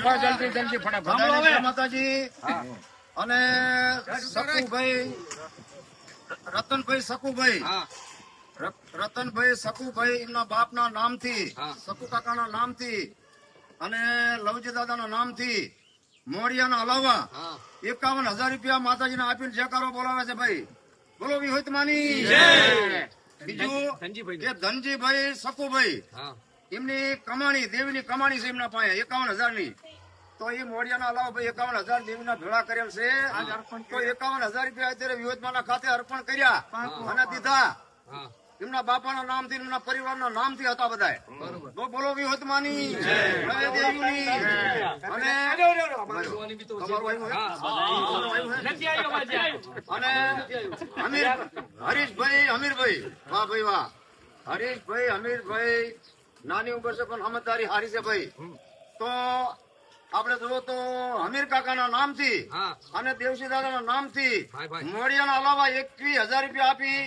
જલ્દી જલ્દી ફટાફટ માતાજી અને સકુભાઈ રતનભાઈ સકુભાઈ રતનભાઈ સકુભાઈ એમના બાપના નામથી સકુ કાકાના નામથી અને લવજી દાદાના નામથી મોડિયાના અલાવા 51,000 રૂપિયા માતાજીને આપીને જયકારો બોલાવે છે ભાઈ. બોલો વિહોતમાની બીજું કે ધનજીભાઈ સકુભાઈ એમની કમાણી દેવીની કમાણી છે એમના પાસે 51,000 ની. તો એ મોડિયાના અલાવા ભાઈ 51,000 દેવીના ભેળા કરેલ છે. તો 51,000 રૂપિયા અત્યારે વિહોતમાના ખાતે અર્પણ કર્યા અને દીધા. એમના બાપાના નામથી એમના પરિવારના નામથી હતા બધા. બોલો વિહોતમાની અને હરીશભાઈ અમીરભાઈ વાહ ભાઈ વાહ. હરીશભાઈ અમીરભાઈ નાની ઉંમર છે પણ સમજદારી હારી છે ભાઈ. તો આપડે જોવો તો હમીર કાકાના નામથી અને દેવસી દાદાના નામથી મોડિયાના અલાવા 21,000 રૂપિયા આપી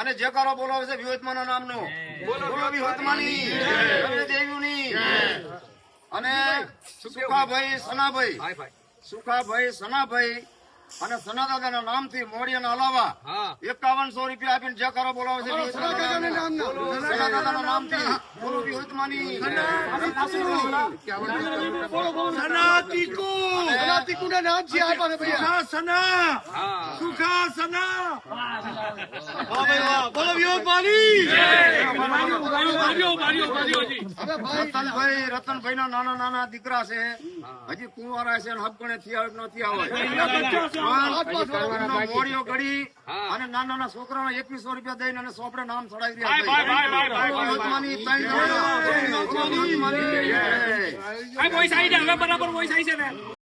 અને જયકારો બોલાવે છે વિહોતમાના નામનો. બોલો વિહોતમાની દેવીની. અને સુખાભાઈ સનાભાઈ અને સનાદાદાના નામથી મોડિયાના અલાવા 5100 રૂપિયા આપીને જયકારો બોલાવે છે સનાદાદાના નામથી. બોલો વિહોતમાની રતનભાઈ ના નાના નાના દીકરા છે, હજી કુંવારા છે, હબગણે થયા મોડીઓ ગળી અને નાના નાના છોકરાને 2100 રૂપિયા દઈને અને સોપડે નામ ચડાવી રહ્યા.